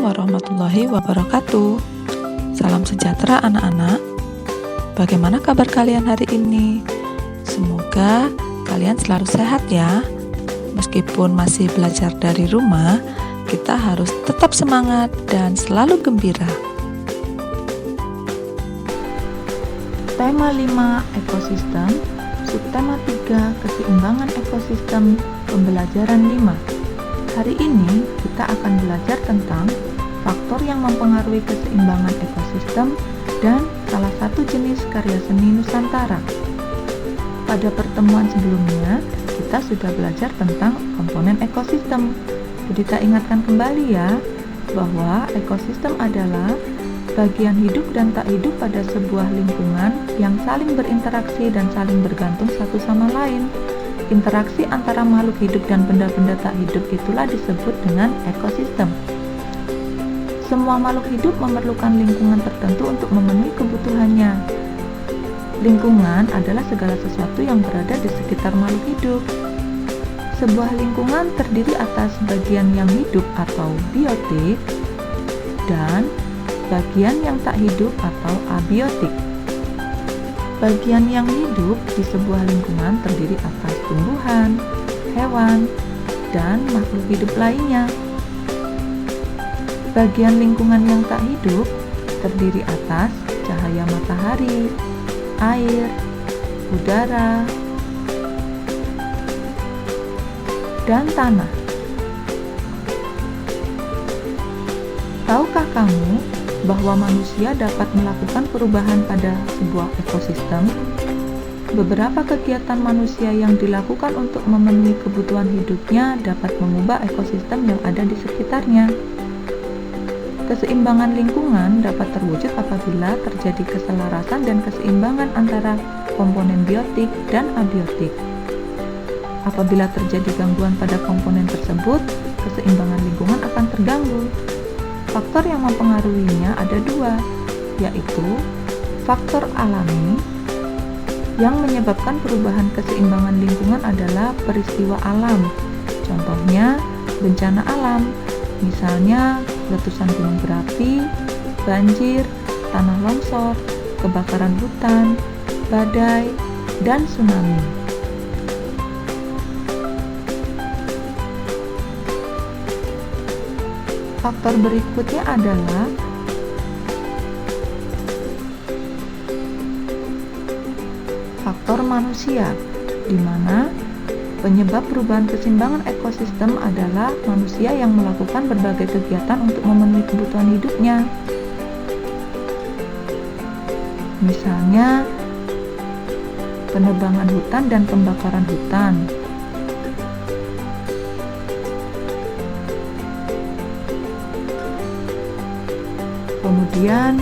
warahmatullahi wabarakatuh. Salam sejahtera anak-anak. Bagaimana kabar kalian hari ini? Semoga kalian selalu sehat ya. Meskipun masih belajar dari rumah, kita harus tetap semangat dan selalu gembira. Tema 5 ekosistem, subtema 3 keseimbangan ekosistem, pembelajaran 5. Hari ini kita akan belajar tentang faktor yang mempengaruhi keseimbangan ekosistem dan salah satu jenis karya seni Nusantara. Pada pertemuan sebelumnya, kita sudah belajar tentang komponen ekosistem. Jadi kita ingatkan kembali ya, bahwa ekosistem adalah bagian hidup dan tak hidup pada sebuah lingkungan yang saling berinteraksi dan saling bergantung satu sama lain. Interaksi antara makhluk hidup dan benda-benda tak hidup itulah disebut dengan ekosistem. Semua makhluk hidup memerlukan lingkungan tertentu untuk memenuhi kebutuhannya. Lingkungan adalah segala sesuatu yang berada di sekitar makhluk hidup. Sebuah lingkungan terdiri atas bagian yang hidup atau biotik dan bagian yang tak hidup atau abiotik. Bagian yang hidup di sebuah lingkungan terdiri atas tumbuhan, hewan, dan makhluk hidup lainnya. Bagian lingkungan yang tak hidup terdiri atas cahaya matahari, air, udara, dan tanah. Tahukah kamu bahwa manusia dapat melakukan perubahan pada sebuah ekosistem? Beberapa kegiatan manusia yang dilakukan untuk memenuhi kebutuhan hidupnya dapat mengubah ekosistem yang ada di sekitarnya. Keseimbangan lingkungan dapat terwujud apabila terjadi keselarasan dan keseimbangan antara komponen biotik dan abiotik. Apabila terjadi gangguan pada komponen tersebut, keseimbangan lingkungan akan terganggu. Faktor yang mempengaruhinya ada dua, yaitu faktor alami. Yang menyebabkan perubahan keseimbangan lingkungan adalah peristiwa alam. Contohnya, bencana alam, misalnya letusan gunung berapi, banjir, tanah longsor, kebakaran hutan, badai, dan tsunami. Faktor berikutnya adalah faktor manusia, di mana penyebab perubahan keseimbangan ekosistem adalah manusia yang melakukan berbagai kegiatan untuk memenuhi kebutuhan hidupnya. Misalnya, penebangan hutan dan pembakaran hutan. Kemudian,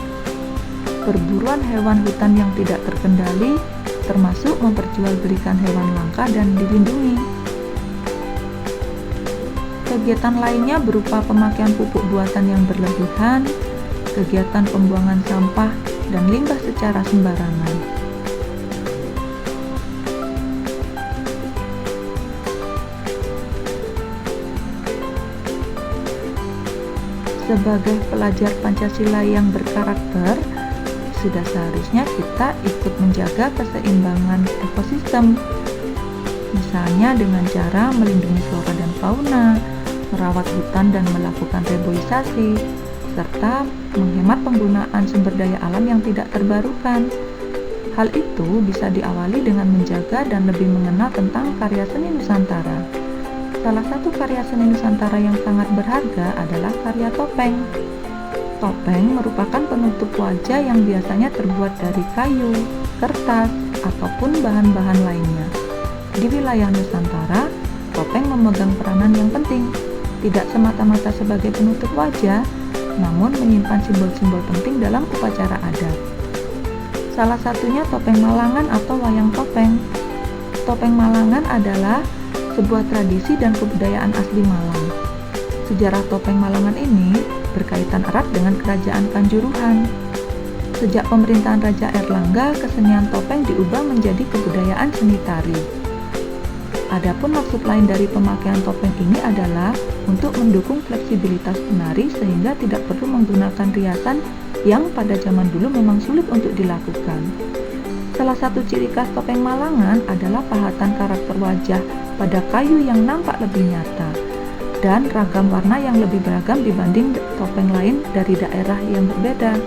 perburuan hewan hutan yang tidak terkendali, termasuk memperjualbelikan hewan langka dan dilindungi. Kegiatan lainnya berupa pemakaian pupuk buatan yang berlebihan, kegiatan pembuangan sampah dan limbah secara sembarangan. Sebagai pelajar Pancasila yang berkarakter, sudah seharusnya kita ikut menjaga keseimbangan ekosistem. Misalnya dengan cara melindungi flora dan fauna, merawat hutan dan melakukan reboisasi, serta menghemat penggunaan sumber daya alam yang tidak terbarukan. Hal itu bisa diawali dengan menjaga dan lebih mengenal tentang karya seni Nusantara. Salah satu karya seni Nusantara yang sangat berharga adalah karya topeng. Topeng merupakan penutup wajah yang biasanya terbuat dari kayu, kertas, ataupun bahan-bahan lainnya. Di wilayah Nusantara, topeng memegang peranan yang penting, tidak semata-mata sebagai penutup wajah, namun menyimpan simbol-simbol penting dalam upacara adat. Salah satunya topeng Malangan atau wayang topeng. Topeng Malangan adalah sebuah tradisi dan kebudayaan asli Malang. Sejarah topeng Malangan ini berkaitan erat dengan kerajaan Kanjuruhan. Sejak pemerintahan Raja Erlangga, kesenian topeng diubah menjadi kebudayaan seni tari. Adapun maksud lain dari pemakaian topeng ini adalah untuk mendukung fleksibilitas penari sehingga tidak perlu menggunakan riasan yang pada zaman dulu memang sulit untuk dilakukan. Salah satu ciri khas topeng Malangan adalah pahatan karakter wajah pada kayu yang nampak lebih nyata dan ragam warna yang lebih beragam dibanding topeng lain dari daerah yang berbeda.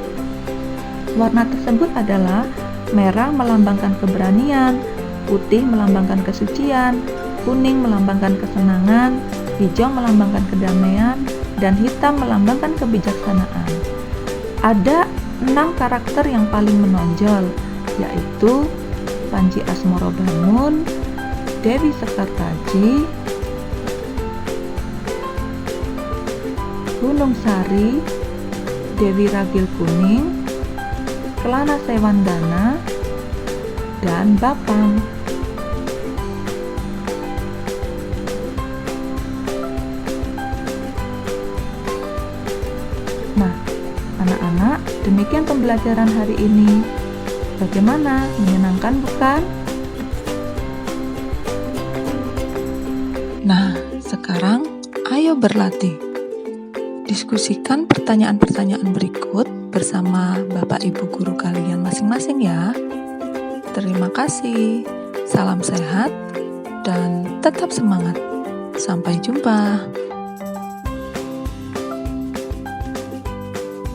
Warna tersebut adalah merah melambangkan keberanian, putih melambangkan kesucian, kuning melambangkan kesenangan, hijau melambangkan kedamaian, dan hitam melambangkan kebijaksanaan. Ada 6 karakter yang paling menonjol, yaitu Panji Asmorobangun, Dewi Sekartaji, Gunung Sari, Dewi Ragil Kuning, Kelana Sewandana, dan Bapang. Nah, anak-anak, demikian pembelajaran hari ini. Bagaimana? Menyenangkan bukan? Nah, sekarang ayo berlatih. Diskusikan pertanyaan-pertanyaan berikut bersama Bapak Ibu guru kalian masing-masing ya. Terima kasih. Salam sehat dan tetap semangat. Sampai jumpa.